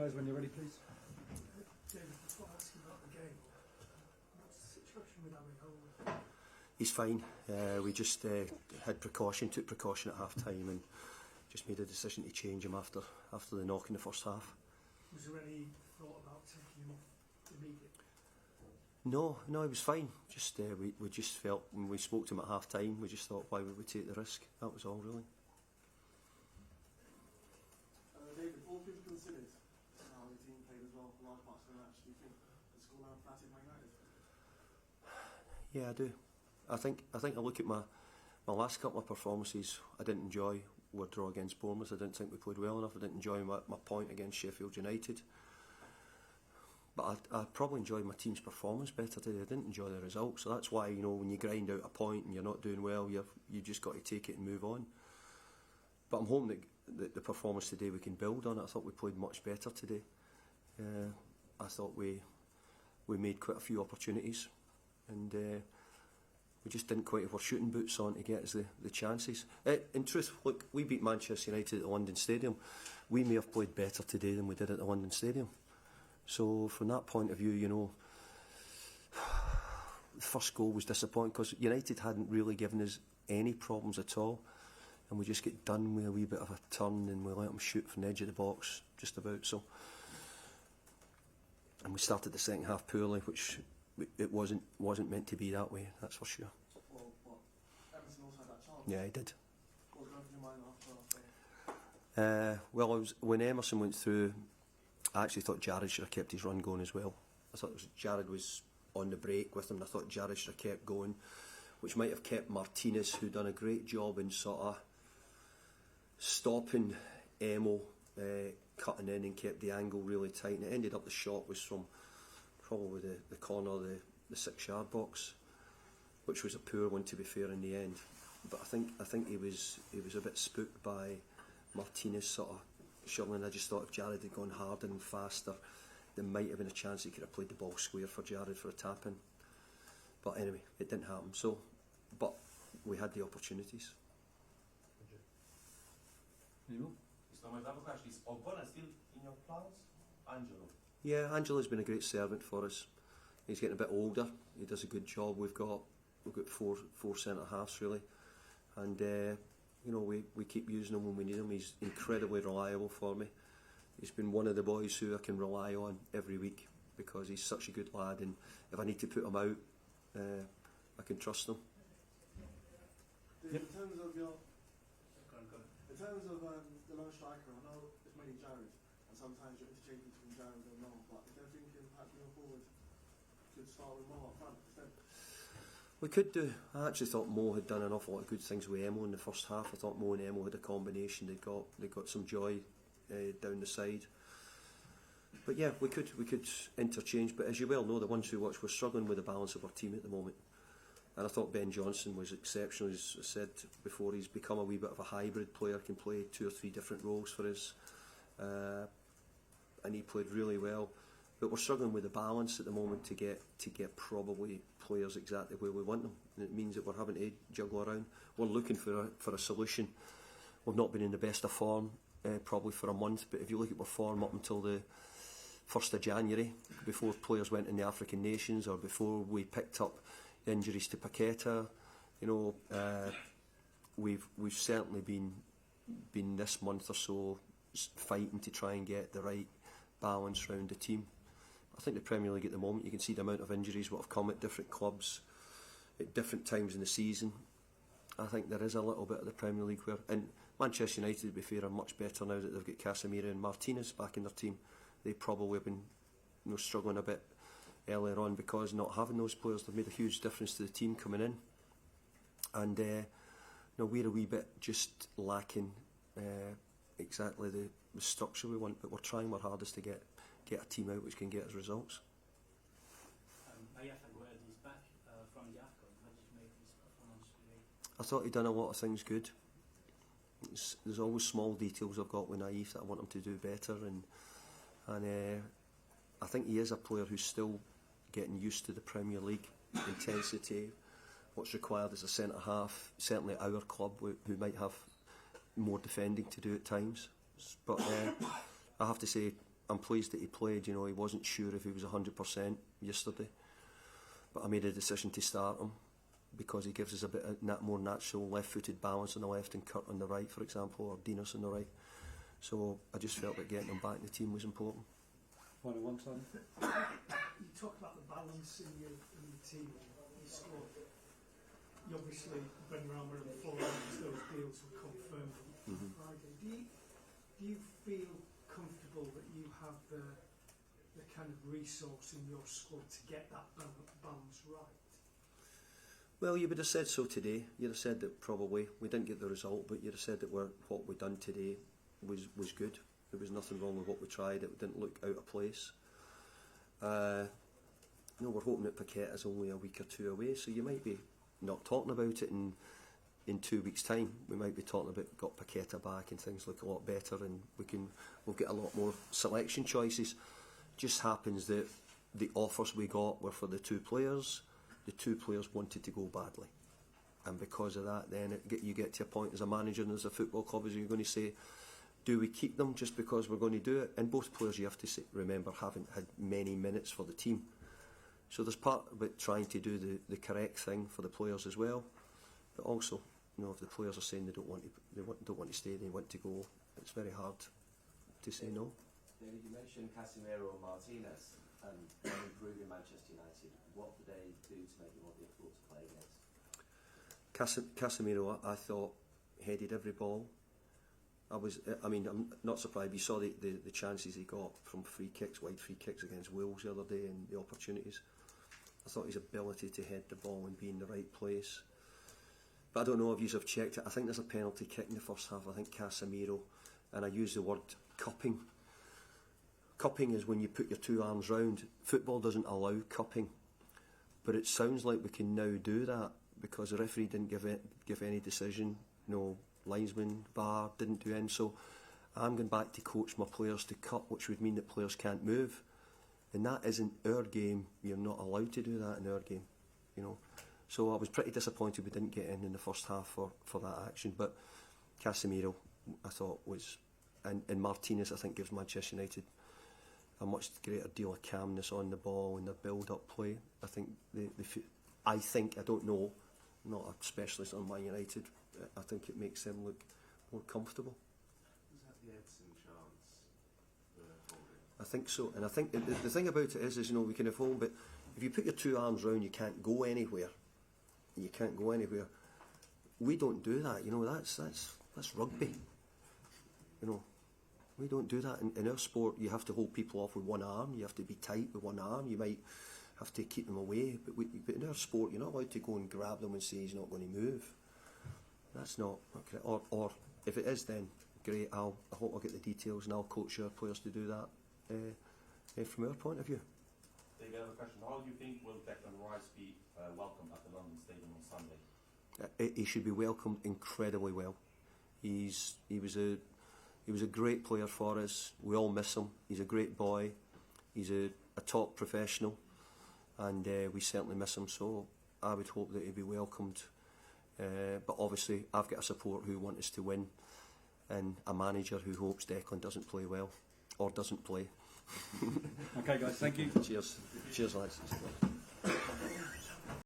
guys, when you're ready, please. David, before I ask you about the game, what's the situation with Harry? He's fine. We just took precaution at half time and just made a decision to change him after the knock in the first half. Was there any thought about taking him off immediately? No, he was fine. Just we just felt when we spoke to him at half time, we just thought, why would we take the risk? That was all, really. David, all things considered, how the team played as well for large parts of the match, do you think the scoreline flattered Man United? Yeah, I do. I think I look at my last couple of performances I didn't enjoy. Were draw against Bournemouth. I didn't think we played well enough. I didn't enjoy my point against Sheffield United. But I probably enjoyed my team's performance better today. I didn't enjoy the result. So that's why, when you grind out a point and you're not doing well, you just got to take it and move on. But I'm hoping that the performance today we can build on it. I thought we played much better today. I thought we made quite a few opportunities, and we just didn't quite have our shooting boots on to get us the chances. In truth, look, we beat Manchester United at the London Stadium. We may have played better today than we did at the London Stadium. So from that point of view, the first goal was disappointing because United hadn't really given us any problems at all, and we just get done with a wee bit of a turn and we let them shoot from the edge of the box just about. So, and we started the second half poorly, which it wasn't meant to be that way. That's for sure. Well, Emerson also had that chance. Yeah, he did. What was going through your mind after? Well, when Emerson went through, I actually thought Jared should have kept his run going as well. I thought Jared was on the break with him, and I thought Jared should have kept going, which might have kept Martinez, who done a great job in sort of stopping Emo cutting in and kept the angle really tight. And it ended up the shot was from probably the corner of the 6-yard box, which was a poor one, to be fair, in the end. But I think he was a bit spooked by Martinez sort of shoveling. I just thought if Jared had gone harder and faster, there might have been a chance he could have played the ball square for Jared for a tap in. But anyway, it didn't happen. So, but we had the opportunities. So my other question is, Ogbonna still in your plans? Angelo? Yeah, Angelo's been a great servant for us. He's getting a bit older. He does a good job. We've got four centre halves really, and we keep using him when we need him. He's incredibly reliable for me. He's been one of the boys who I can rely on every week because he's such a good lad, and if I need to put him out, I can trust him. In terms of the lone striker, I know it's mainly Jared, and sometimes you're interchanging between Jared and Mo, but if they're thinking perhaps moving forward, could start with Mo up front instead. We could do. I actually thought Mo had done an awful lot of good things with Emo in the first half. I thought Mo and Emo had a combination. They got some joy down the side. But yeah, we could interchange. But as you well know, the ones who watch, we're struggling with the balance of our team at the moment. And I thought Ben Johnson was exceptional. As I said before, he's become a wee bit of a hybrid player, can play 2 or 3 different roles for us, and he played really well. But we're struggling with the balance at the moment to get probably players exactly where we want them, and it means that we're having to juggle around. We're looking for a solution. We've not been in the best of form probably for a month, but if you look at our form up until the 1st of January, before players went in the African nations or before we picked up injuries to Paqueta, we've certainly been this month or so fighting to try and get the right balance round the team. I think the Premier League at the moment, you can see the amount of injuries what have come at different clubs at different times in the season. I think there is a little bit of the Premier League where, and Manchester United, to be fair, are much better now that they've got Casemiro and Martinez back in their team. They probably have been struggling a bit earlier on because not having those players, they've made a huge difference to the team coming in, and we're a wee bit just lacking exactly the structure we want, but we're trying our hardest to get a team out which can get us results. Is back from the AFCON. How did you make his performance today? I thought he'd done a lot of things good. There's always small details I've got with Naif that I want him to do better, and I think he is a player who's still getting used to the Premier League intensity, what's required as a centre half, certainly at our club who might have more defending to do at times. But I have to say I'm pleased that he played. You know, he wasn't sure if he was 100% yesterday, but I made a decision to start him because he gives us a bit of more natural left-footed balance on the left and Kurt on the right, for example, or Dinos on the right. So I just felt that getting him back in the team was important. Final one, Simon. You talk about the balance in your team, your squad. You obviously, Ben Rama and Florence, those deals were confirmed on Friday. Do you feel comfortable that you have the kind of resource in your squad to get that balance right? Well, you would have said so today. You'd have said that probably we didn't get the result, but you'd have said that what we done today was good. There was nothing wrong with what we tried. It didn't look out of place. No, we're hoping that Paquette is only a week or two away, so you might be not talking about it in 2 weeks' time. We might be talking about got Paqueta back and things look a lot better, and we'll get a lot more selection choices. Just happens that the offers we got were for the two players. The two players wanted to go badly, and because of that, then you get to a point as a manager and as a football club, as you're going to say, do we keep them just because we're going to do it? And both players, you have to remember, haven't had many minutes for the team. So there's part about trying to do the correct thing for the players as well, but also, you know, if the players are saying they don't want to stay, they want to go, it's very hard to say no. David, you mentioned Casemiro and Martinez and improving Manchester United. What do they do to make it more difficult to play against? Casemiro, I thought, headed every ball. I'm not surprised. You saw the chances he got from free kicks, wide free kicks against Wales the other day, and the opportunities. I thought his ability to head the ball and be in the right place. But I don't know if you have checked it. I think there's a penalty kick in the first half. I think Casemiro, and I use the word cupping. Cupping is when you put your two arms round. Football doesn't allow cupping, but it sounds like we can now do that because the referee didn't give any decision. No linesman, VAR didn't do any. So I'm going back to coach my players to cup, which would mean that players can't move, and that isn't our game. You're not allowed to do that in our game, you know. So I was pretty disappointed we didn't get in the first half for that action. But Casemiro, I thought was, and Martinez, I think gives Manchester United a much greater deal of calmness on the ball and their build-up play. I think I don't know, I'm not a specialist on Man United. I think it makes them look more comfortable. Is that the Edson chance? I think so, and I think the thing about it is you know, we can have home, but if you put your two arms round, you can't go anywhere. You can't go anywhere. We don't do that. You know, that's rugby. You know, we don't do that in our sport. You have to hold people off with one arm. You have to be tight with one arm. You might have to keep them away. But in our sport, you're not allowed to go and grab them and say he's not going to move. That's not correct. Or if it is, then great. I hope I'll get the details and I'll coach our players to do that from our point of view. David, I have a question. How do you think will Declan Rice be welcomed at the London Stadium on Sunday? He should be welcomed incredibly well. He was a great player for us. We all miss him. He's a great boy. He's a top professional, and we certainly miss him. So I would hope that he'd be welcomed. But obviously, I've got a support who want us to win, and a manager who hopes Declan doesn't play well or doesn't play. Okay, guys, thank you. Cheers, lads.